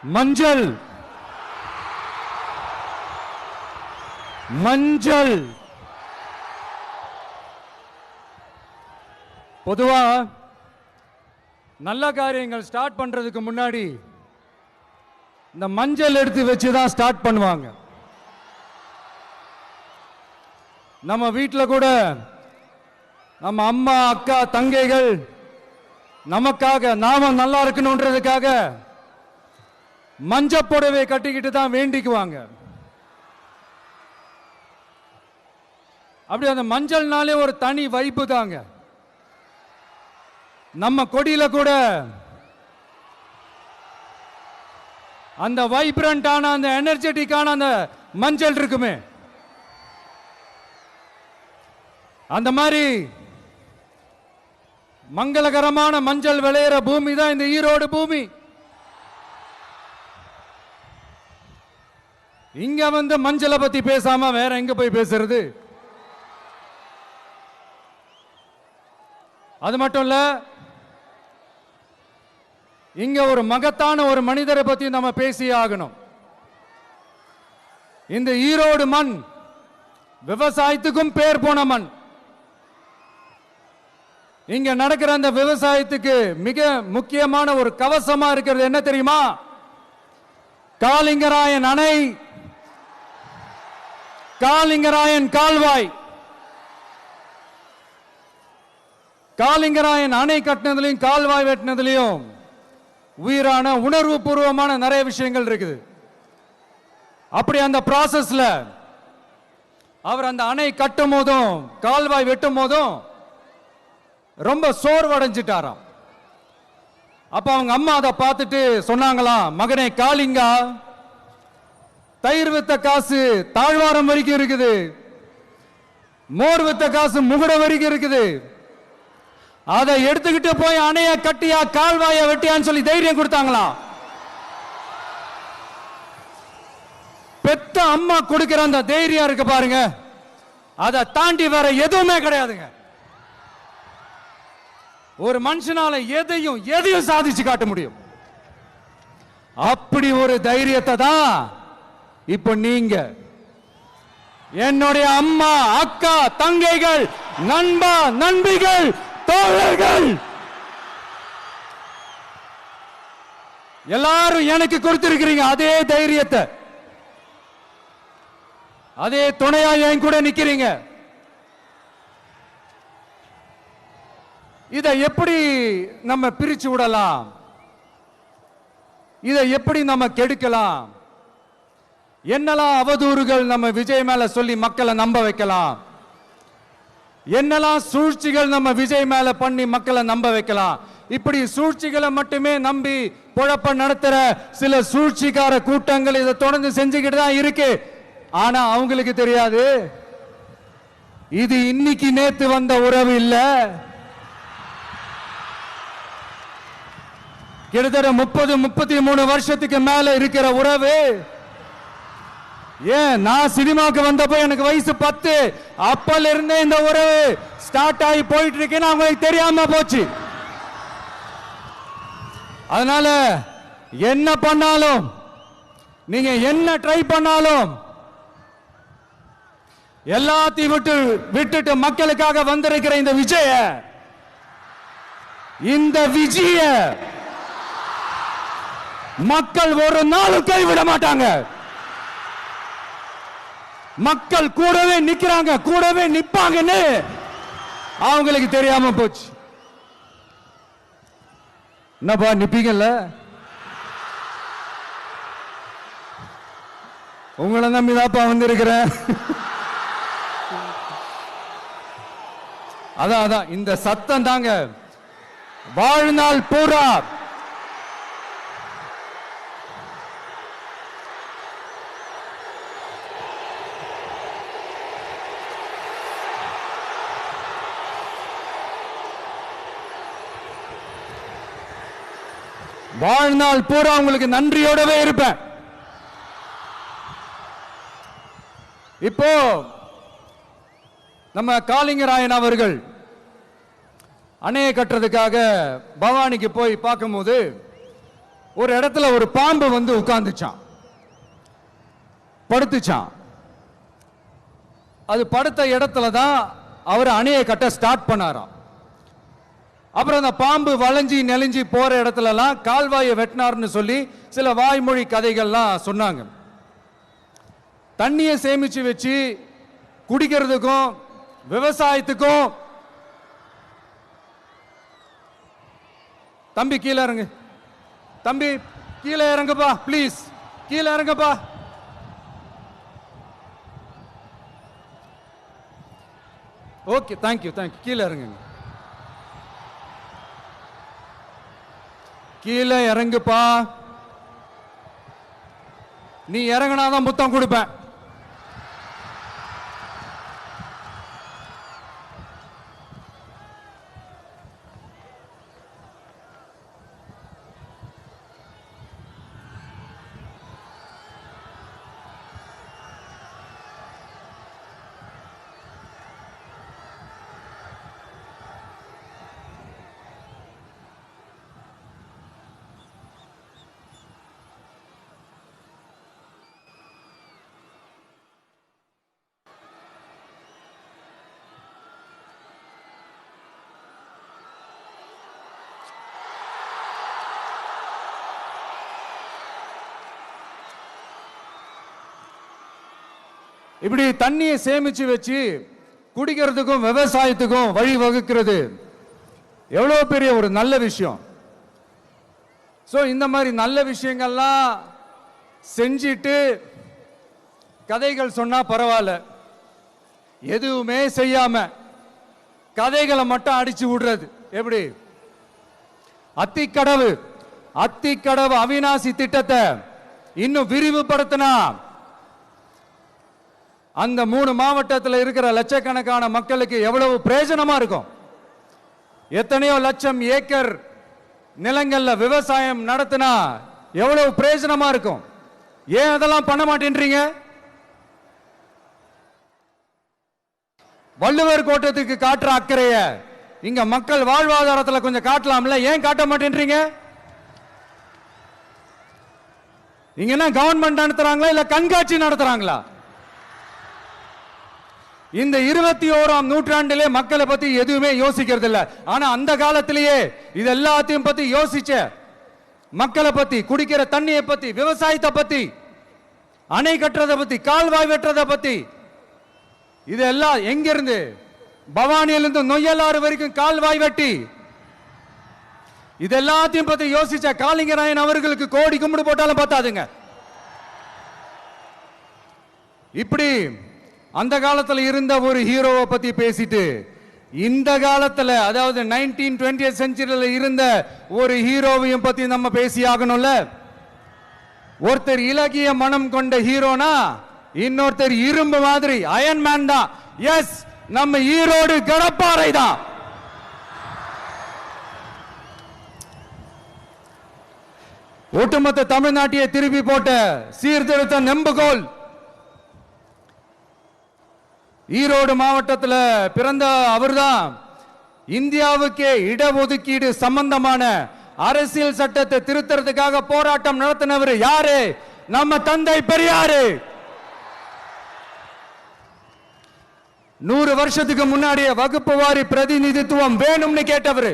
மஞ்சள் மஞ்சள் பொதுவா நல்ல காரியங்கள் ஸ்டார்ட் பண்றதுக்கு முன்னாடி இந்த மஞ்சள் எடுத்து வச்சு தான் ஸ்டார்ட் பண்ணுவாங்க. நம்ம வீட்டில் கூட நம்ம அம்மா அக்கா தங்கைகள் நமக்காக நாம நல்லா இருக்கணும்ன்றதுக்காக மஞ்சள் புடவை கட்டிக்கிட்டு தான் வேண்டிக்குவாங்க. அப்படி அந்த மஞ்சள்னாலே ஒரு தனி வைப்பு தாங்க. நம்ம கொடியில கூட அந்த வைப்ரண்டான அந்த எனர்ஜெட்டிக்கான அந்த மஞ்சள் இருக்குமே, அந்த மாதிரி மங்களகரமான மஞ்சள் விளையிற பூமி தான் இந்த ஈரோடு பூமி. இங்க வந்து மஞ்சளை பத்தி பேசாம வேற எங்க போய் பேசுறது? அது மட்டும் இல்ல, இங்க ஒரு மகத்தான ஒரு மனிதரை பத்தி நம்ம பேசி ஆகணும். இந்த ஈரோடு மண் விவசாயத்துக்கும் பேர் போன மண். இங்க நடக்கிற அந்த விவசாயத்துக்கு மிக முக்கியமான ஒரு கவசமா இருக்கிறது என்ன தெரியுமா? காலிங்கராயன் அணை, காலிங்கராயன் கால்வாய். காலிங்கராயன் அணை கட்டினதுலையும் கால்வாய் வெட்டினதுலையும் உயிரான உணர்வு பூர்வமான நிறைய விஷயங்கள் இருக்குது. அப்படி அந்த ப்ராசஸ்ல அவர் அந்த அணை கட்டும் போதும் கால்வாய் வெட்டும் போதும் ரொம்ப சோர்வடைஞ்சிட்டாராம். அப்ப அவங்க அம்மா அதை பார்த்துட்டு சொன்னாங்களாம், மகனே காளிங்கா, தயிர் வித்த காசு தாழ்வாரம் வரைக்கும் இருக்குது, மோர் வித்த காசு முகுட வரைக்கும் இருக்குது, அதை எடுத்துக்கிட்டு போய் அணைய கட்டியா கால்வாய வெட்டியான்னு சொல்லி தைரியம் கொடுத்தாங்களாம். பெத்த அம்மா கொடுக்கிற அந்த தைரியம் இருக்கு பாருங்க, அதை தாண்டி வேற எதுவுமே கிடையாதுங்க. ஒரு மனுஷனால எதையும் சாதிச்சு காட்ட முடியும். அப்படி ஒரு தைரியத்தை தான் இப்ப நீங்க என்னுடைய அம்மா அக்கா தங்கைகள் நண்பா நண்பிகள் தோழர்கள் எல்லாரும் எனக்கு கொடுத்திருக்கிறீங்க. அதே தைரியத்தை, அதே துணையா என் கூட நிக்கிறீங்க. இதை எப்படி நம்ம பிரிச்சு விடலாம்? இதை எப்படி நம்ம கெடுக்கலாம்? என்னெல்லாம் அவதூறுகள் நம்ம விஜய் மேல சொல்லி மக்களை நம்ப வைக்கலாம்? என்னெல்லாம் சூழ்ச்சிகள் நம்ம விஜய் மேல பண்ணி மக்களை நம்ப வைக்கலாம்? இப்படி சூழ்ச்சிகளை மட்டுமே நம்பி பொழப்ப நடத்துற சில சூழ்ச்சிக்கார கூட்டங்கள் இதை தொடர்ந்து செஞ்சுக்கிட்டு தான் இருக்கு. ஆனா அவங்களுக்கு தெரியாது, இது இன்னைக்கு நேத்து வந்த உறவு இல்ல. கிட்டத்தட்ட 30-33 வருஷத்துக்கு மேல இருக்கிற உறவு. ஏன், நான் சினிமாவுக்கு வந்தப்போ எனக்கு வயசு 10, அப்பல இருந்தே இந்த உறவு ஸ்டார்ட் ஆகி போயிட்டு இருக்கேன்னு அவங்களுக்கு தெரியாம போச்சு. அதனால என்ன பண்ணாலும், நீங்க என்ன ட்ரை பண்ணாலும், எல்லாத்தையும் விட்டுட்டு மக்களுக்காக வந்திருக்கிற இந்த விஜய மக்கள் ஒரு நாளும் கைவிட மாட்டாங்க. மக்கள் கூடவே நிக்கிறாங்க, கூடவே நிப்பாங்கன்னு அவங்களுக்கு தெரியாம போச்சு. என்னப்பா நிப்பீங்கல்ல? உங்களை நம்பிதாப்பா வந்திருக்கிறேன். அதான் இந்த சத்தம் தாங்க வாழ்நாள் பூரா வாழ்நாள் பூரா உங்களுக்கு நன்றியோடவே இருப்பேன். இப்போ நம்ம காளிங்கராயன் அவர்கள் அணையை கட்டுறதுக்காக பவானிக்கு போய் பார்க்கும்போது ஒரு இடத்துல ஒரு பாம்பு வந்து உட்கார்ந்துச்சான், படுத்துச்சான். அது படுத்த இடத்துல தான் அவர் அணையை கட்ட ஸ்டார்ட் பண்ணாராம். அப்புறம் அந்த பாம்பு வளைஞ்சி நெளிஞ்சி போற இடத்துலலாம் கால்வாயை வெட்டினார்னு சொல்லி சில வாய்மொழி கதைகள்லாம் சொன்னாங்க. தண்ணியை சேமிச்சு வச்சு குடிக்கிறதுக்கும் விவசாயத்துக்கும். தம்பி கீழே இறங்கு, தம்பி கீழே இறங்குப்பா, ப்ளீஸ் கீழே இறங்குப்பா. Okay, thank you thank you. கீழே இறங்குங்க, கீழே இறங்குப்பா. நீ இறங்கினாதான் முத்தம் கொடுப்பேன். இப்படி தண்ணியை சேமிச்சு வச்சு குடிக்கிறதுக்கும் விவசாயத்துக்கும் வழி வகுக்கிறது எவ்வளவு பெரிய ஒரு நல்ல விஷயம். சோ இந்த மாதிரி நல்ல விஷயங்கள்லாம் செஞ்சிட்டு கதைகள் சொன்னா பரவாயில்ல, எதுவுமே செய்யாம கதைகளை மட்டும் அடிச்சு விடுறது எப்படி? அத்திக்கடவு அவிநாசி திட்டத்தை இன்னும் விரிவுபடுத்தினா அந்த 3 மாவட்டத்தில் இருக்கிற லட்சக்கணக்கான மக்களுக்கு எவ்வளவு பிரயோஜனமா இருக்கும். எத்தனையோ லட்சம் ஏக்கர் நிலங்கள்ல விவசாயம் நடத்தினா எவ்வளவு பிரயோஜனமா இருக்கும். ஏன் அதெல்லாம் பண்ண மாட்டேன்றீங்க? வள்ளுவர் கோட்டத்துக்கு காட்டுற அக்கறைய இங்க மக்கள் வாழ்வாதாரத்தில் கொஞ்சம் காட்டலாம்ல, ஏன் காட்ட மாட்டேன்றீங்க? இங்க என்ன கவர்மெண்ட் நடத்துறாங்களா இல்ல கண்காட்சி நடத்துறாங்களா? இந்த 21ஆம் நூற்றாண்டிலே மக்களை பத்தி எதுவுமே யோசிக்கிறது இல்ல. ஆனா அந்த காலத்திலேயே இது எல்லாத்தையும் பத்தி யோசிச்ச, மக்களை பத்தி, குடிக்கிற தண்ணியை பத்தி, விவசாயத்தை பத்தி, அணை கட்டுறதை பத்தி, கால்வாய் வெட்டுறதை பத்தி, இதெல்லாம் எங்கிருந்து? பவானியிலிருந்து நொய்யலாறு வரைக்கும் கால்வாய் வெட்டி இது எல்லாத்தையும் பத்தி யோசிச்ச காளிங்கராயன் அவர்களுக்கு கோடி கும்பிடு போட்டாலும் பார்த்தாதுங்க. இப்படி அந்த காலத்தில் இருந்த ஒரு ஹீரோவை பத்தி பேசிட்டு இந்த காலத்துல, அதாவது 1920th செஞ்சுரியில இருந்த ஒரு ஹீரோவையும் பத்தி நம்ம பேசி ஆகணும்ல. ஒருத்தர் இலகிய மனம் கொண்ட ஹீரோனா இன்னொருத்தர் இரும்பு மாதிரி அயன் மேன் தான். எஸ், நம்ம ஈரோடு கடப்பாறை தான். ஒட்டுமொத்த தமிழ்நாட்டையே திருப்பி போட்ட சீர்திருத்த நெம்புகோல் ஈரோடு மாவட்டத்தில் பிறந்த அவர்தான். இந்தியாவுக்கே இடஒதுக்கீடு சம்பந்தமான அரசியல் சட்டத்தை திருத்தறதுக்காக போராட்டம் நடத்தினவர் யாரு? நம்ம தந்தை பெரியாரு. 100 வருஷத்துக்கு முன்னாடியே வகுப்பு வாரி பிரதிநிதித்துவம் வேணும்னு கேட்டவர்.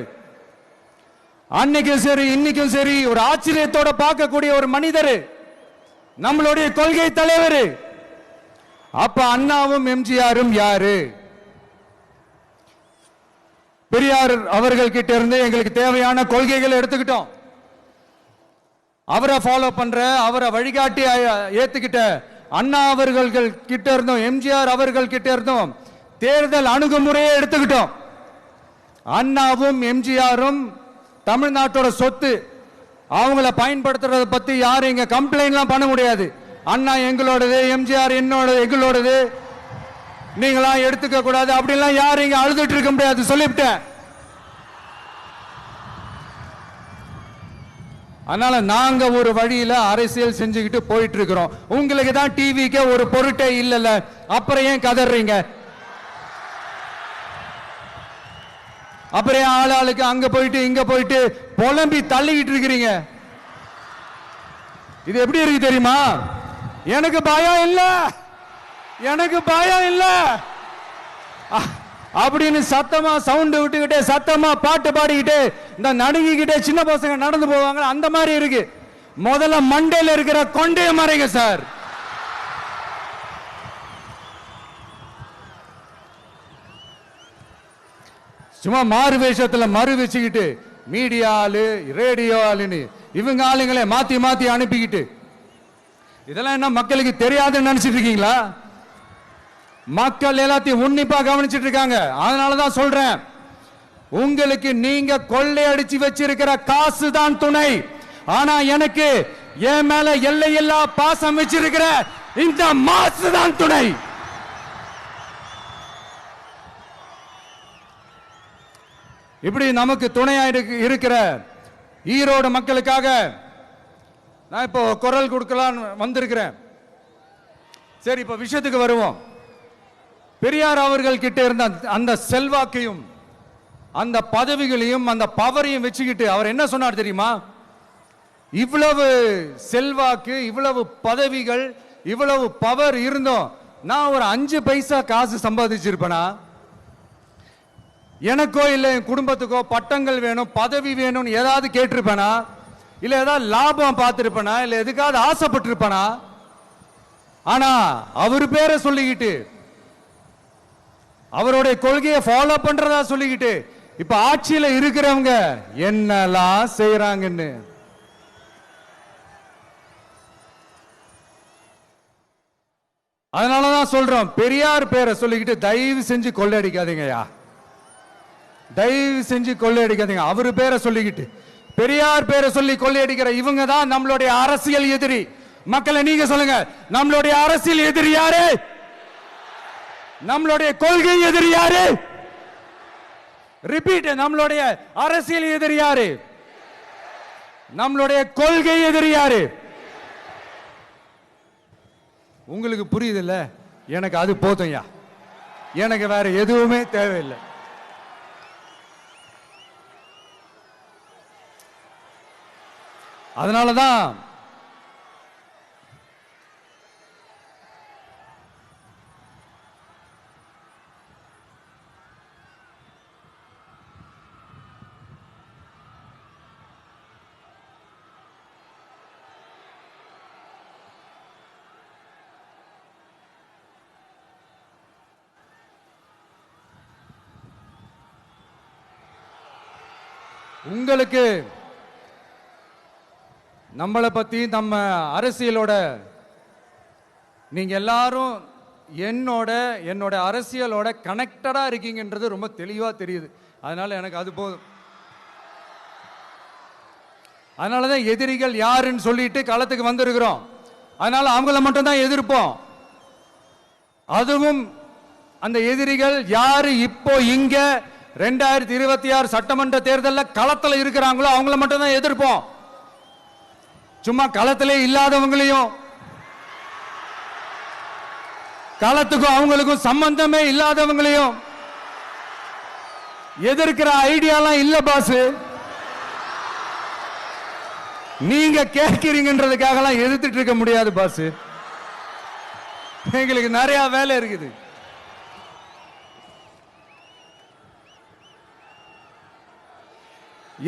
அன்னைக்கும் சரி இன்னைக்கும் சரி ஒரு ஆச்சரியத்தோட பார்க்கக்கூடிய ஒரு மனிதர், நம்மளுடைய கொள்கை தலைவர். அப்ப அண்ணாவும் எம்ஜிஆரும் யாரு? பெரியார் அவர்கள் கிட்ட இருந்து எங்களுக்கு தேவையான கொள்கைகளை எடுத்துக்கிட்டோம். அவரை ஃபாலோ பண்ற, அவரை வழிகாட்டி ஏத்துக்கிட்ட அண்ணா அவர்கள் கிட்ட இருந்தோம், எம்ஜிஆர் அவர்கள் கிட்ட இருந்தோம் தேர்தல் அணுகுமுறையை எடுத்துக்கிட்டோம். அண்ணாவும் எம்ஜிஆரும் தமிழ்நாட்டோட சொத்து, அவங்கள பயன்படுத்துறத பத்தி யாரும் இங்க கம்ப்ளைண்ட்லாம் பண்ண முடியாது. அண்ணா எங்களோடது, எம்ஜிஆர் என்னோடது, எங்களோடது, நீங்களா எடுத்துக்க கூடாது அப்படின்லாம் யாரும் இங்க அழுதுட்டு இருக்க முடியாது, சொல்லிவிட்டேன். அதனால நாங்க ஒரு வழியில அரசியல் செஞ்சுக்கிட்டு போயிட்டு இருக்கிறோம். உங்களுக்கு தான் டிவிக்கு ஒரு பொருட்டே இல்லைல்ல, அப்புறம் ஏன் கதறீங்க? அப்புறம் ஆளாளுக்கு அங்க போயிட்டு இங்க போயிட்டு புலம்பி தள்ளிக்கிட்டு இருக்கிறீங்க. இது எப்படி இருக்கு தெரியுமா? எனக்கு பயம் இல்ல, எனக்கு பயம் இல்ல அப்படின்னு சத்தமா சவுண்ட் விட்டுக்கிட்டே சத்தமா பாட்டு பாடிக்கிட்டே இந்த நடுங்கிக்கிட்டே சின்ன பசங்க நடந்து போவாங்க. அந்த மாதிரி இருக்கு. முதல்ல மண்டையில இருக்கிற கொண்டைய மறைங்க சார். சும்மா மாறு வேஷத்துல மறு வச்சுக்கிட்டு மீடியா ஆளு ரேடியோ ஆளுன்னு இவங்க ஆளுங்களே மாத்தி மாத்தி அனுப்பிக்கிட்டு இதெல்லாம் என்ன மக்களுக்கு தெரியாதுன்னு நினைச்சிட்டு இருக்கீங்களா? மக்கள் எல்லாத்தையும் உன்னிப்பா கவனிச்சிட்டு இருக்காங்க. அதனாலதான் சொல்றேன், உங்களுக்கு நீங்க கொள்ளையடிச்சு வச்சிருக்கிற காசு தான் துணை. ஆனா எனக்கு என் மேல எல்லையில்லா பாசம் வச்சிருக்கிற இந்த மாசு தான் துணை. இப்படி நமக்கு துணையா இருக்கிற ஈரோடு மக்களுக்காக நான் இப்போ குரல் கொடுக்கலாம் வந்திருக்கிறேன். சரி, இப்ப விஷயத்துக்கு வருவோம். பெரியார் அவர்கள் கிட்ட இருந்த அந்த செல்வாக்கையும் அந்த பதவிகளையும் அந்த பவரையும் வச்சுக்கிட்டு அவர் என்ன சொன்னார் தெரியுமா? இவ்வளவு செல்வாக்கு, இவ்வளவு பதவிகள், இவ்வளவு பவர் இருந்தோம் நான் ஒரு 5 பைசா காசு சம்பாதிச்சிருப்பேனா? எனக்கோ இல்லை என் குடும்பத்துக்கோ பட்டங்கள் வேணும், பதவி வேணும்னு ஏதாவது கேட்டிருப்பேனா? இல்ல ஏதாவது லாபம் பார்த்திருப்பேனா? இல்ல எதுக்காவது ஆசைப்பட்டிருப்பேனா? ஆனா அவர் பேரை சொல்லிக்கிட்டு அவருடைய கொள்கையை ஃபாலோ பண்றதா சொல்லிக்கிட்டு இப்ப ஆட்சியில இருக்கிறவங்க என்னெல்லாம் செய்யறாங்கன்னு அதனாலதான் சொல்றோம், பெரியார் பேரை சொல்லிக்கிட்டு தயவு செஞ்சு கொள்ளையடிக்காதீங்கயா, தயவு செஞ்சு கொள்ளையடிக்காதீங்க. அவரு பேரை சொல்லிக்கிட்டு பெரியார் பேரை சொல்லி கொள்ளையடிக்கிற இவங்க தான் நம்மளுடைய அரசியல் எதிரி. மக்களை நீங்க சொல்லுங்க, நம்மளுடைய அரசியல் எதிரி யாரு? நம்மளுடைய கொள்கை எதிரி யாரு? ரிப்பீட், நம்மளுடைய அரசியல் எதிரி யாரு? நம்மளுடைய கொள்கை எதிரி யாரு? உங்களுக்கு புரியுது இல்ல? எனக்கு அது போதும்யா, எனக்கு வேற எதுவுமே தேவையில்லை. அதனாலதான் உங்களுக்கு நம்மளை பத்தி நம்ம அரசியலோட நீங்க எல்லாரும் என்னோட அரசியலோட கனெக்டடா இருக்கீங்கன்றது ரொம்ப தெளிவா தெரியுது. அதனால எனக்கு அது போதும். அதனாலதான் எதிரிகள் யாருன்னு சொல்லிட்டு களத்துக்கு வந்திருக்கிறோம். அதனால அவங்கள மட்டும் தான் எதிர்ப்போம். அதுவும் அந்த எதிரிகள் யாரு இப்போ இங்க 2026 சட்டமன்ற தேர்தலில் களத்தில் இருக்கிறாங்களோ அவங்கள மட்டும் தான் எதிர்ப்போம். சும்மா களத்திலே இல்லாதவங்களையும், களத்துக்கும் அவங்களுக்கும் சம்பந்தமே இல்லாதவங்களையும் எதிர்க்கிற ஐடியாலாம் இல்ல பாஸ். நீங்க கேட்கிறீங்கன்றதுக்காக எதிர்த்துட்டு இருக்க முடியாது பாஸ். எங்களுக்கு நிறைய வேலை இருக்குது.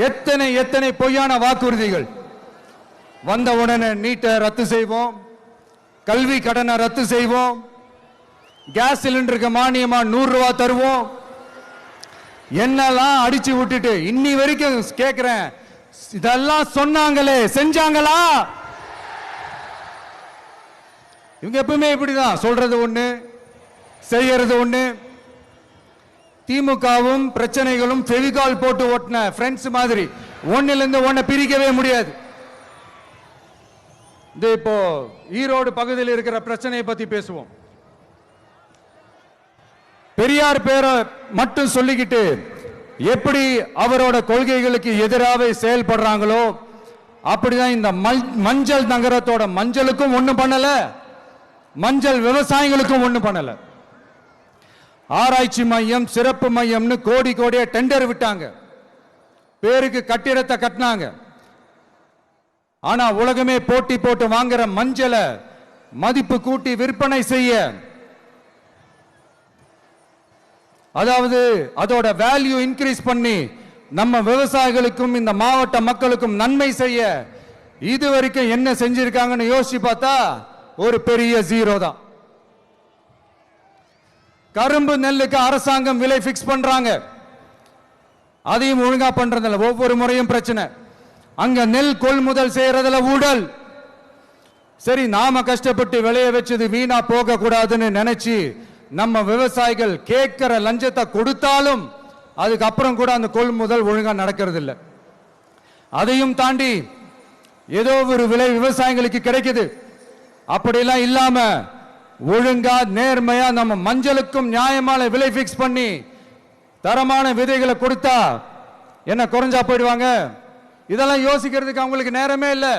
எத்தனை எத்தனை பொய்யான வாக்குறுதிகள். வந்த உடனே நீட்டை ரத்து செய்வோம், கல்வி கடனை ரத்து செய்வோம், கேஸ் சிலிண்டருக்கு மானியமா 100 ரூபாய் தருவோம், என்னெல்லாம் அடிச்சு விட்டுட்டு இன்னி வரைக்கும் கேட்கிறேன், இதெல்லாம் சொன்னாங்களே செஞ்சாங்களா? இவங்க எப்பவுமே இப்படிதான், சொல்றது ஒண்ணு செய்யறது ஒண்ணு. திமுகவும் பிரச்சனைகளும் ஃபெவிகால் போட்டு ஓட்டின ஃப்ரெண்ட்ஸ் மாதிரி ஒன்னில இருந்து ஒன்ன பிரிக்கவே முடியாது. இப்போ ஈரோடு பகுதியில் இருக்கிற பிரச்சனையை பத்தி பேசுவோம். பெரியார் பேரை மட்டும் சொல்லிக்கிட்டு எப்படி அவரோட கொள்கைகளுக்கு எதிராக செயல்படுறாங்களோ அப்படிதான் இந்த மஞ்சள் நகரத்தோட மஞ்சளுக்கும் ஒண்ணும் பண்ணல, மஞ்சள் விவசாயிகளுக்கும் ஒண்ணும் பண்ணல. ஆராய்ச்சி மையம், சிறப்பு மையம்னு கோடி கோடியா டெண்டர் விட்டாங்க, பேருக்கு கட்டிடத்தை கட்டினாங்க. ஆனா உலகமே போட்டி போட்டு வாங்குற மஞ்சளை மதிப்பு கூட்டி விற்பனை செய்ய, அதாவது அதோட வேல்யூ இன்க்ரீஸ் பண்ணி நம்ம விவசாயிகளுக்கும் இந்த மாவட்ட மக்களுக்கும் நன்மை செய்ய இதுவரைக்கும் என்ன செஞ்சிருக்காங்கன்னு யோசிச்சு பார்த்தா ஒரு பெரிய ஜீரோ தான். கரும்பு நெல்லுக்கு அரசாங்கம் விலை பிக்ஸ் பண்றாங்க, அதையும் ஒழுங்கா பண்றதில்ல. ஒவ்வொரு முறையும் பிரச்சனை. அங்க நெல் கொள்முதல் செய்யறதுல ஊழல். சரி, நாம கஷ்டப்பட்டு விளைய வச்சது வீணா போக கூடாதுன்னு நினைச்சு நம்ம விவசாயிகள் கேட்கிற லஞ்சத்தை கொடுத்தாலும் அதுக்கப்புறம் கூட அந்த கொள்முதல் ஒழுங்கா நடக்கிறது இல்லை. அதையும் தாண்டி ஏதோ ஒரு விலை விவசாயிகளுக்கு கிடைக்குது. அப்படிலாம் இல்லாம ஒழுங்கா நேர்மையா நம்ம மஞ்சளுக்கும் நியாயமான விலை பிக்ஸ் பண்ணி தரமான விதைகளை கொடுத்தா என்ன குறைஞ்சா போயிடுவாங்க? இதெல்லாம் யோசிக்கிறதுக்கு அவங்களுக்கு நேரமே இல்லை.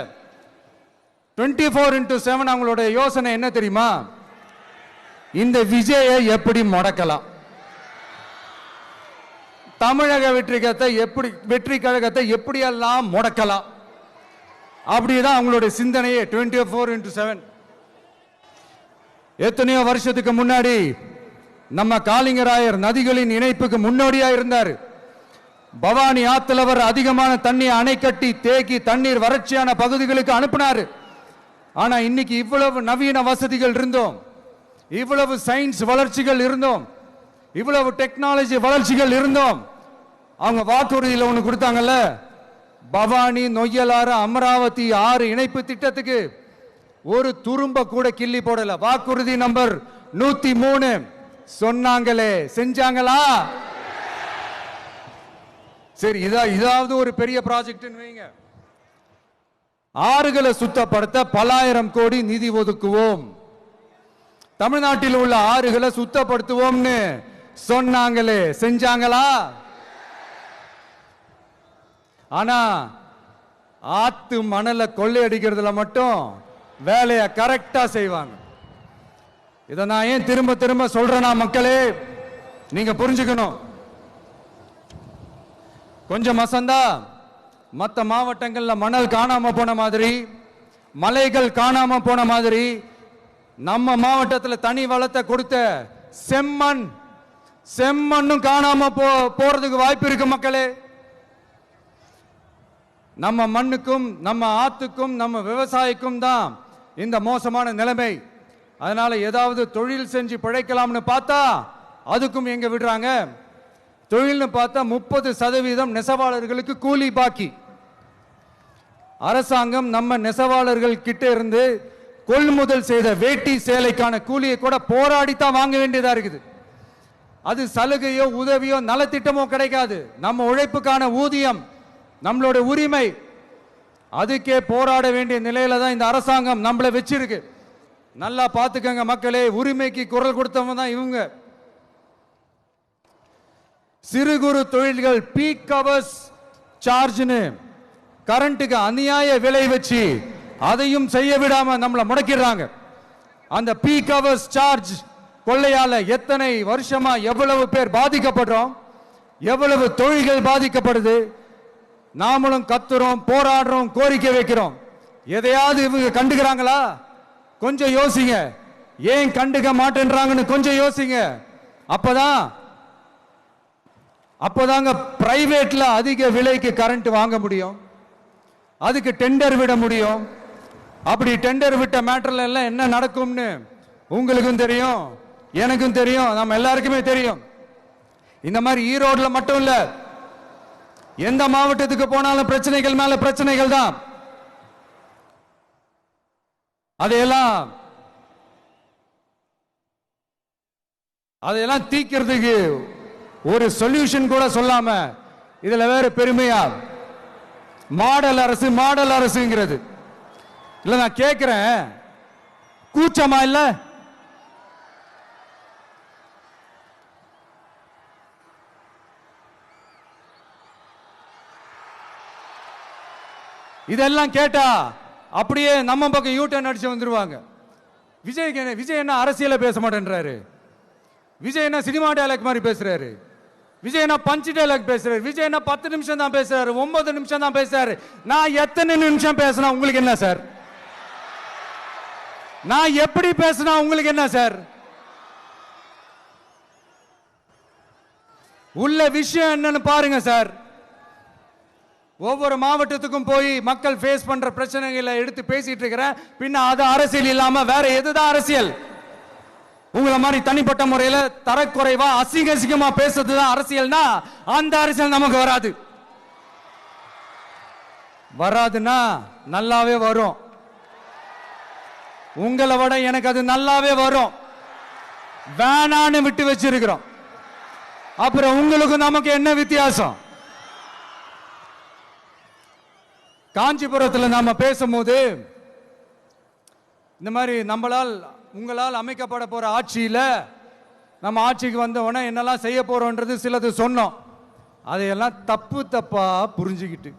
24x7 அவங்களோட யோசனை என்ன தெரியுமா? இந்த விஜயை எப்படி முடக்கலாம், தமிழக வெற்றி கழகத்தை எப்படியெல்லாம் முடக்கலாம், அப்படிதான் அவங்களுடைய சிந்தனையே 24x7. எத்தனையோ வருஷத்துக்கு முன்னாடி நம்ம காளிங்கராயர் நதிகளின் இணைப்புக்கு முன்னோடியா இருந்தார். பவானி ஆத்துல வர அதிகமான தண்ணீர் அணை கட்டி தேக்கி தண்ணீர் வறட்சியான பகுதிகளுக்கு அனுப்பினாரு. ஆனா இன்னைக்கு இவ்வளவு நவீன வசதிகள் இருந்தோம், இவ்வளவு சயின்ஸ் வளர்ச்சிகள் இருந்தோம், இவ்வளவு டெக்னாலஜி வளர்ச்சிகள் இருந்தோம், அவங்க வாக்குறுதியில் ஒன்று கொடுத்தாங்கல்ல, பவானி நொய்யலாறு அமராவதி 6 இணைப்பு திட்டத்துக்கு ஒரு துரும்ப கூட கிள்ளி போடல. வாக்குறுதி நம்பர் 103 சொன்னாங்களே, செஞ்சாங்களா? சரி, இதாவது ஒரு பெரிய ப்ராஜெக்ட் வைங்க. ஆறுகளை சுத்தப்படுத்த பல்லாயிரம் கோடி நிதி ஒதுக்குவோம், தமிழ்நாட்டில் உள்ள ஆறுகளை சுத்தப்படுத்துவோம்னு சொன்னாங்களே, செஞ்சாங்களா? ஆனா ஆத்து மணலை கொள்ளையடிக்கிறதுல மட்டும் வேலையை கரெக்டா செய்வாங்க. இதை நான் ஏன் திரும்ப திரும்ப சொல்றேன்னா, மக்களே நீங்க புரிஞ்சுக்கணும். கொஞ்சம் மசந்தா மற்ற மாவட்டங்கள்ல மணல் காணாம போன மாதிரி, மலைகள் காணாம போன மாதிரி, நம்ம மாவட்டத்தில் தனி வளத்தை கொடுத்த செம்மண்ணும் காணாம போறதுக்கு வாய்ப்பு இருக்கு மக்களே. நம்ம மண்ணுக்கும் நம்ம ஆத்துக்கும் நம்ம விவசாயிக்கும் தான் இந்த மோசமான நிலைமை. அதனால ஏதாவது தொழில் செஞ்சு பிழைக்கலாம்னு பார்த்தா அதுக்கும் எங்க விடுறாங்க? தொழில்னு பார்த்தா 30% நெசவாளர்களுக்கு கூலி பாக்கி. அரசாங்கம் நம்ம நெசவாளர்கள் கிட்ட இருந்து கொள்முதல் செய்த வேட்டி சேலைக்கான கூலியை கூட போராடித்தான் வாங்க வேண்டியதா இருக்குது. அது சலுகையோ உதவியோ நலத்திட்டமோ கிடைக்காது. நம்ம உழைப்புக்கான ஊதியம், நம்மளோட உரிமை, அதுக்கே போராட வேண்டிய நிலையில தான் இந்த அரசாங்கம் நம்மளை வச்சிருக்கு. நல்லா பார்த்துக்கங்க மக்களே, உரிமைக்கு குரல் கொடுத்தவங்க தான் இவங்க. சிறு குறு தொழில்கள் பீக் ஹவர்ஸ் சார்ஜ்னு கரண்ட்டுக்கு அநியாய விலை வச்சு அதையும் செய்ய விடாம நம்மளை முடக்கிடுறாங்க. அந்த பீக் ஹவர்ஸ் சார்ஜ் கொள்ளையால எத்தனை வருஷமா எவ்வளவு பேர் பாதிக்கப்படுறோம், எவ்வளவு தொழில்கள் பாதிக்கப்படுது. நாமளும் கத்துறோம், போராடுறோம், கோரிக்கை வைக்கிறோம். எதையாவது இவங்க கண்டுக்கிறாங்களா? கொஞ்சம் யோசிங்க. ஏன் கண்டுக்க மாட்டேன்றாங்கன்னு கொஞ்சம் யோசிங்க. அப்பதாங்க பிரைவேட்ல அதிக விலைக்கு கரண்ட் வாங்க முடியும், அதுக்கு டெண்டர் விட முடியும். அப்படி டெண்டர் விட்ட மேட்டர்ல எல்லாம் என்ன நடக்கும்னு உங்களுக்கும் தெரியும், எனக்கும் தெரியும், நம்ம எல்லாருக்குமே தெரியும். இந்த மாதிரி ஈரோடுல மட்டும் இல்ல, எந்த மாவட்டத்துக்கு போனாலும் பிரச்சனைகள் மேல பிரச்சனைகள் தான். அதையெல்லாம் தீக்கிறதுக்கு ஒரு சொல்யூஷன் கூட சொல்லாம இதுல வேற பெருமையா மாடல் அரசுங்கிறது இல்ல. நான் கேட்கிறேன், கூச்சமா இல்ல? இதெல்லாம் கேட்டா அப்படியே நம்ம பக்கம் யூட்டர்ன் அடிச்சு வந்துருவாங்க. விஜய் என்ன அரசியல பேச மாட்டேன்றாரு, விஜய் என்ன சினிமா டயலாக் மாதிரி பேசுறாரு. விஜய்னா பஞ்சு டைலாக் பேசுறாரு, விஜய்னா 10 நிமிஷம் தான் பேசுறாரு, 9 நிமிஷம் தான் பேசுறாரு. நான் எத்தனை நிமிஷம் பேசினா உங்களுக்கு என்ன சார்? நான் எப்படி பேசினா உங்களுக்கு என்ன சார்? உள்ள விஷயம் என்னன்னு பாருங்க சார். ஒவ்வொரு மாவட்டத்துக்கும் போய் மக்கள் ஃபேஸ் பண்ற பிரச்சனைகளை எடுத்து பேசிட்டு இருக்கிறேன். பின்ன அது அரசியல் இல்லாம வேற எதுதான் அரசியல்? உங்களை மாதிரி தனிப்பட்ட முறையில் தரக்குறைவா அசிங்க அசிங்கமா பேசுறதுதான் அரசியல்னா அந்த அரசியல் நமக்கு வராது. வராதுன்னா நல்லாவே வரும். உங்களை விட எனக்கு அது நல்லாவே வரும். வேணான்னு விட்டு வச்சிருக்கிறோம். அப்புறம் உங்களுக்கு நமக்கு என்ன வித்தியாசம்? காஞ்சிபுரத்தில் நாம பேசும்போது இந்த மாதிரி உங்களால் அமைக்கப்பட போற ஆட்சியில நம்ம ஆட்சிக்கு வந்த உடனே என்னெல்லாம் செய்ய போறோம்ன்றது சிலது சொன்னோம். அதையெல்லாம் தப்பா புரிஞ்சுக்கிட்டு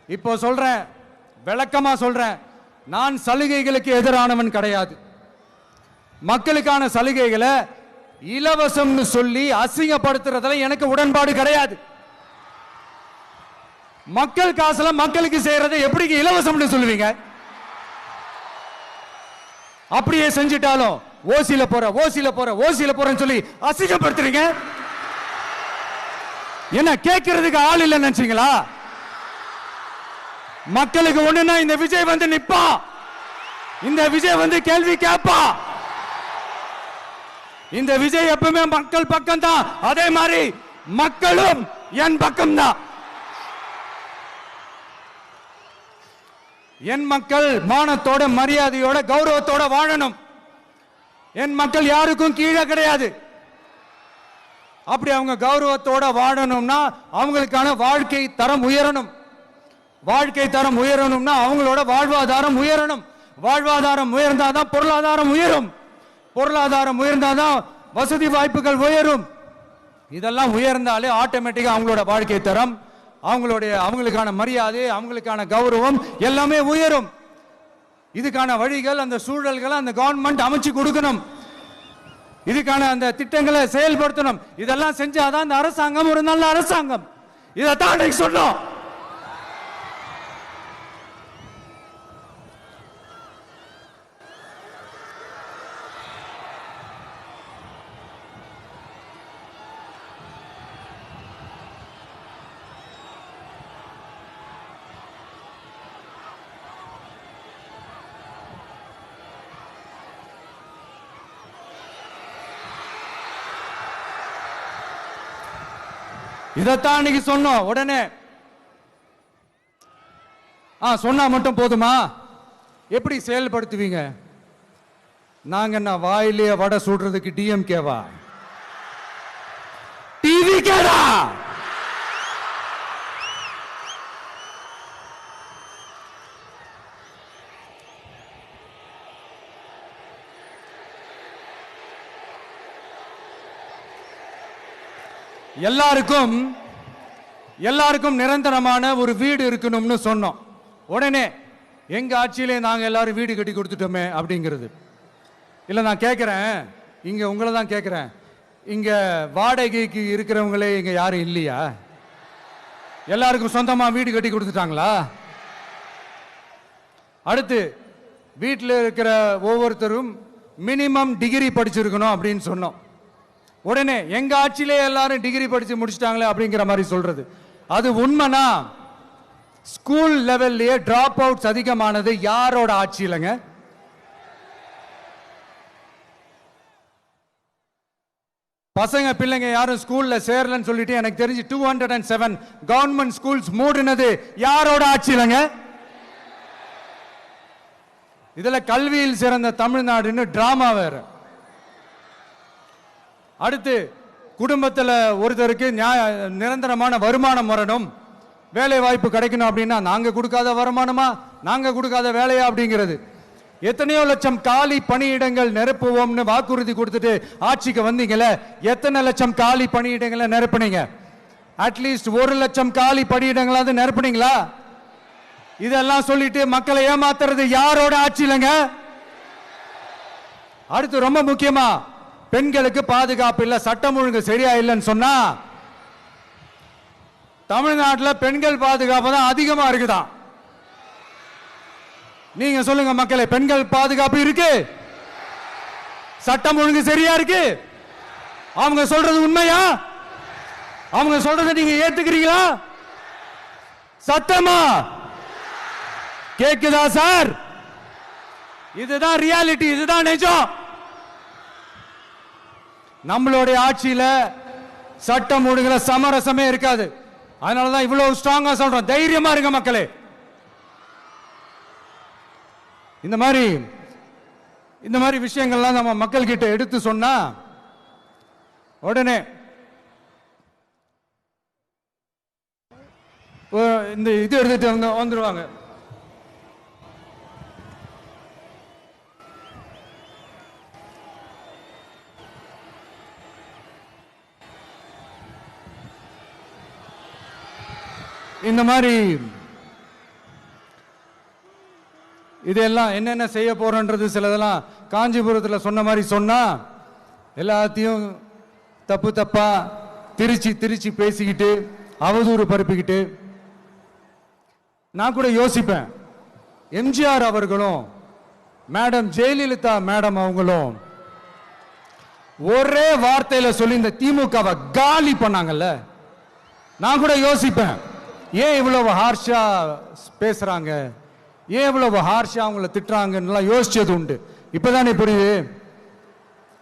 இப்போ சொல்றேன், விளக்கமா சொல்றேன். நான் சலுகைகளுக்கு எதிரானவன் கிடையாது. மக்களுக்கான சலுகைகளை இலவசம்னு சொல்லி அசிங்கப்படுத்துறதுல எனக்கு உடன்பாடு கிடையாது. மக்கள் காசுல மக்களுக்கு செய்யறதை எப்படி இலவசம்னு சொல்லுவீங்க? அப்படியே செஞ்சிட்டாலும் ஓசில போறேன்னு சொல்லி அசிங்கப்படுத்துறீங்க. என்ன கேட்கறதுக்கு ஆள் இல்ல நினைச்சீங்களா? மக்களுக்கு ஒண்ணுன்னா இந்த விஜய் வந்து நிப்பா, இந்த விஜய் வந்து கேள்வி கேட்பா. இந்த விஜய் எப்பவுமே மக்கள் பக்கம் தான். அதே மாதிரி மக்களும் என் பக்கம் தான். என் மக்கள் மானத்தோட மரியாதையோட கௌரவத்தோட வாழணும். என் மக்கள் யாருக்கும் கீழே கிடையாது. அப்படி அவங்க கௌரவத்தோட வாழணும்னா அவங்களுக்கான வாழ்க்கை தரம் உயரணும். வாழ்க்கை தரம் உயரணும்னா அவங்களோட வாழ்வாதாரம் உயரணும். வாழ்வாதாரம் உயர்ந்தாதான் பொருளாதாரம் உயரும். பொருளாதாரம் உயர்ந்தாதான் வசதி வாய்ப்புகள் உயரும். இதெல்லாம் உயர்ந்தாலே ஆட்டோமேட்டிக்கா அவங்களோட வாழ்க்கை தரம், அவங்களுக்கான மரியாதை, அவங்களுக்கான கௌரவம் எல்லாமே உயரும். இதுக்கான வழிகள், அந்த சூழல்களை அந்த கவர்மெண்ட் அமைச்சு கொடுக்கணும். இதுக்கான அந்த திட்டங்களை செயல்படுத்தணும். இதெல்லாம் செஞ்சாதான் அந்த அரசாங்கம் ஒரு நல்ல அரசாங்கம். இதைத்தான் சொன்னோம். இதைத்தான் இன்னைக்கு சொன்னோம். உடனே சொன்னா மட்டும் போதுமா? எப்படி செயல்படுத்துவீங்க? நாங்க என்ன வாயிலே வடை சுடுறதுக்கு டிஎம்கேவா? டிவிகேடா? எல்லாருக்கும் நிரந்தரமான ஒரு வீடு இருக்கணும்னு சொன்னோம். உடனே எங்க ஆட்சியிலே நாங்க எல்லாரும் வீடு கட்டி கொடுத்துட்டோமே அப்படிங்கிறது இல்ல. நான் கேட்கிறேன், இங்க உங்களை தான் கேட்கிறேன், இங்க வாடகைக்கு இருக்கிறவங்களே இங்க யாரும் இல்லையா? எல்லாருக்கும் சொந்தமா வீடு கட்டி கொடுத்துட்டாங்களா? அடுத்து வீட்டில் இருக்கிற ஒவ்வொருத்தரும் மினிமம் டிகிரி படிச்சிருக்கணும் அப்படின்னு சொன்னோம். உடனே எங்க ஆட்சியிலே எல்லாரும் டிகிரி படிச்சு முடிச்சிட்டாங்களே அப்படிங்கிற மாதிரி சொல்றது அது உண்மைனா? ஸ்கூல் லெவல்லையே டிராப் அவுட்ஸ் அதிகமானது யாரோட ஆட்சியிலங்க? பசங்க பிள்ளைங்க யாரும் ஸ்கூல்ல சேரலன்னு சொல்லிட்டு எனக்கு தெரிஞ்சு 207 கவர்மெண்ட் ஸ்கூல்ஸ் மூடினது யாரோட ஆட்சியிலங்க? இதுல கல்வியில் சிறந்த தமிழ்நாடுன்னு டிராமா வேற. அடுத்து குடும்பத்தில் ஒருத்தருக்கு நிரந்தரமான வருமானம் வரணும், வேலை வாய்ப்பு கிடைக்கணும் அப்படின்னா நாங்க கொடுக்காத வருமானமா, நாங்க கொடுக்காத வேலையா அப்படிங்கிறது. எத்தனையோ லட்சம் காலி பணியிடங்கள் நிரப்புவோம்னு வாக்குறுதி கொடுத்துட்டு ஆட்சிக்கு வந்தீங்களே, எத்தனை லட்சம் காலி பணியிடங்களை நிரப்புனீங்க? அட்லீஸ்ட் 1 லட்சம் காலி பணியிடங்களாவது நிரப்புனீங்களா? இதெல்லாம் சொல்லிட்டு மக்களை ஏமாத்துறது யாரோட ஆட்சியிலங்க? அடுத்து ரொம்ப முக்கியமா பெண்களுக்கு பாதுகாப்பு இல்ல, சட்டம் ஒழுங்கு சரியா இல்லைன்னு சொன்னா தமிழ்நாட்டில் பெண்கள் பாதுகாப்பு தான் அதிகமா இருக்குதான். நீங்க சொல்லுங்க மக்களே, பெண்கள் பாதுகாப்பு இருக்கு, சட்டம் ஒழுங்கு சரியா இருக்கு? அவங்க சொல்றது உண்மையா? அவங்க சொல்றதை நீங்க ஏத்துக்கிறீங்களா? சத்தமா கேக்குதா சார்? இதுதான் ரியாலிட்டி, இதுதான் நிஜம். நம்மளுடைய ஆட்சியில சட்டம் ஒழுங்குல சமரசமே இருக்காது. அதனாலதான் இவ்வளவு ஸ்ட்ராங்கா சொல்றோம், தைரியமா இருங்க மக்களே. இந்த மாதிரி விஷயங்கள்லாம் நம்ம மக்கள் கிட்ட எடுத்து சொன்னா உடனே இந்த இது எடுத்துட்டு வந்துருவாங்க. இந்த மாதிரி இதெல்லாம் என்னென்ன செய்ய போறோன்றது சிலதெல்லாம் காஞ்சிபுரத்தில் சொன்ன மாதிரி சொன்னா எல்லாத்தையும் தப்பு தப்பா திருச்சி பேசிக்கிட்டு அவதூறு பரப்பிக்கிட்டு. நான் கூட யோசிப்பேன், எம்ஜிஆர் அவர்களும் மேடம் ஜெயலலிதா மேடம் அவங்களும் ஒரே வார்த்தையில சொல்லி இந்த திமுகவை காலி பண்ணாங்கல்ல. நான் கூட யோசிப்பேன், ஏன் இவ்வளவு ஹார்ஷா பேசுறாங்க, ஏன் இவ்வளவு ஹார்ஷா அவங்கள திட்டுறாங்கன்னு யோசிச்சது உண்டு. இப்பதானே புரியுது.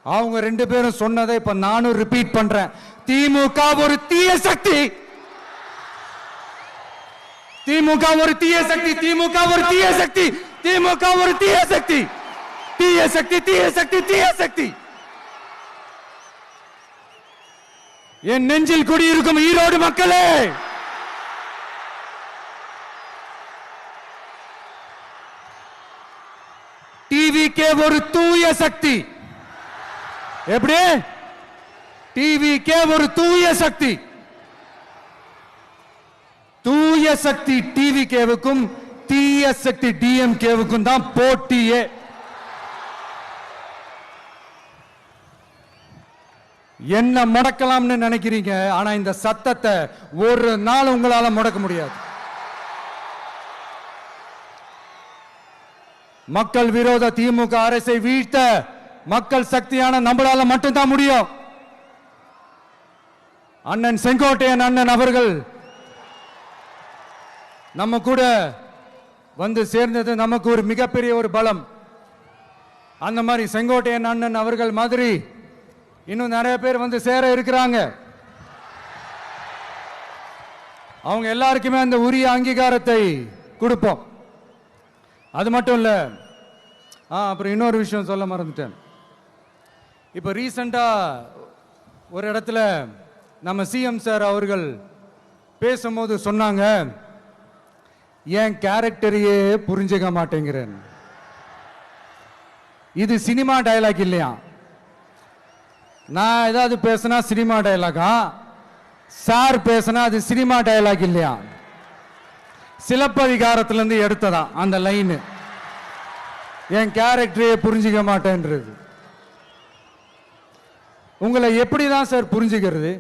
அவங்க ரெண்டு பேரும் சொன்னதை இப்ப நானும் ரிப்பீட் பண்றேன். திமுக ஒரு தீய சக்தி, திமுக ஒரு தீய சக்தி, திமுக ஒரு தீய சக்தி, திமுக ஒரு தீய சக்தி, தீய சக்தி, தீய சக்தி, தீய சக்தி. என் நெஞ்சில் குடியிருக்கும் ஈரோடு மக்களே, டிவிகே ஒரு தூய சக்தி. எப்படி? டிவிகே ஒரு தூய சக்தி. தூய சக்தி டிவிகேவுக்கும் தீய சக்தி டிஎம்கேவுக்கும் தான் போட்டியே. என்ன முடக்கலாம்னு நினைக்கிறீங்க, ஆனா இந்த சத்தத்தை ஒரு நாள் உங்களால முடக்க முடியாது. மக்கள் விரோத திமுக அரசை வீழ்த்த மக்கள் சக்தியான நம்மளால மட்டும்தான் முடியும். அண்ணன் செங்கோட்டையன் அண்ணன் அவர்கள் நம்ம கூட வந்து சேர்ந்தது நமக்கு ஒரு மிகப்பெரிய ஒரு பலம். அந்த மாதிரி செங்கோட்டையன் அண்ணன் அவர்கள் மாதிரி இன்னும் நிறைய பேர் வந்து சேர இருக்கிறாங்க. அவங்க எல்லாருக்குமே அந்த உரிய அங்கீகாரத்தை கொடுப்போம். அது மட்டும் இல்ல, அப்புறம் இன்னொரு விஷயம் சொல்ல மறந்துட்டேன். இப்ப ரீசெண்டா ஒரு இடத்துல நம்ம சிஎம் சார் அவர்கள் பேசும்போது சொன்னாங்க, என் கேரக்டரையே புரிஞ்சுக்க மாட்டேங்கிறேன். இது சினிமா டயலாக் இல்லையா? நான் ஏதாவது பேசினா சினிமா டயலாகா? சார் பேசினா அது சினிமா டயலாக் இல்லையா? சிலப்பதிகாரத்திலிருந்து எடுத்ததா அந்த லைன். என் கேரக்டரையே புரிஞ்சுக்க மாட்டேன்றது. உங்களை எப்படிதான் சார் புரிஞ்சுக்கிறது?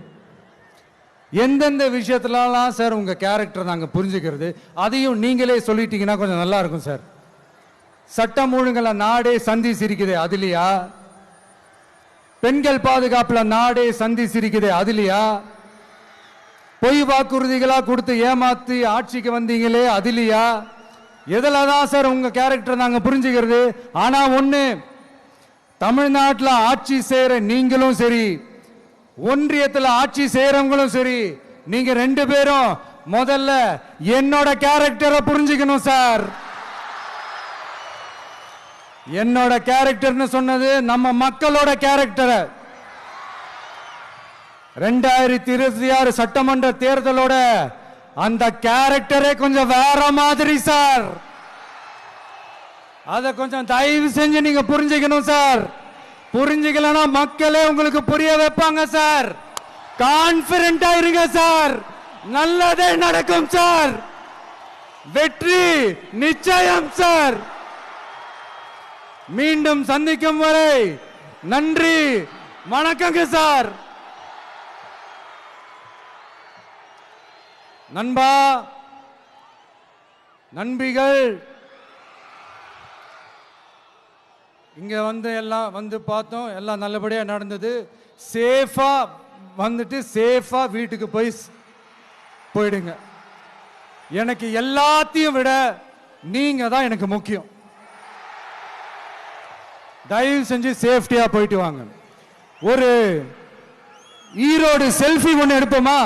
எந்தெந்த விஷயத்துலலாம் சார் உங்க கேரக்டர் நாங்க புரிஞ்சுக்கிறது? அதையும் நீங்களே சொல்லிட்டீங்கன்னா கொஞ்சம் நல்லா இருக்கும் சார். சட்டம் ஒழுங்குல நாடே சந்தி சிரிக்குது, அதுலயா? பெண்கள் பாதுகாப்புல நாடே சந்தி சிரிக்குது, அதுலயா? பொய் வாக்குறுதிகளா கொடுத்து ஏமாத்தி ஆட்சிக்கு வந்தீங்களே, அதுலயா? எதுலதான் சார் உங்க கேரக்டர் நாங்க புரிஞ்சுக்கிறது? ஆனா ஒண்ணு, தமிழ்நாட்டில் ஆட்சி செய்யற நீங்களும் சரி, ஒன்றியத்தில் ஆட்சி செய்யறவங்களும் சரி, நீங்க ரெண்டு பேரும் முதல்ல என்னோட கேரக்டரை புரிஞ்சுக்கணும் சார். என்னோட கேரக்டர்னு சொன்னது நம்ம மக்களோட கேரக்டரை. 2026 சட்டமன்ற தேர்தலோட அந்த கேரக்டரே கொஞ்சம் வேற மாதிரி சார். அத கொஞ்சம் தயவு செஞ்சு நீங்க புரிஞ்சுக்கணும் சார். புரிஞ்சுக்கலனா மக்களே உங்களுக்கு புரிய வைப்பாங்க சார். கான்பிடென்ட்டா இருங்க சார், நல்லதே நடக்கும் சார். வெற்றி நிச்சயம் சார். மீண்டும் சந்திக்கும் வரை நன்றி, வணக்கங்க சார். நண்பா, நண்பிகள், இங்க வந்து எல்லாம் வந்து பார்த்தோம், எல்லாம் நல்லபடியா நடந்தது. சேஃபா வந்துட்டு சேஃபா வீட்டுக்கு போயிடுங்க. எனக்கு எல்லாத்தையும் விட நீங்க தான் எனக்கு முக்கியம். தயவு செஞ்சு சேஃப்டியா போயிட்டு வாங்க. ஒரு ஈரோடு செல்ஃபி ஒன்று எடுப்போமா?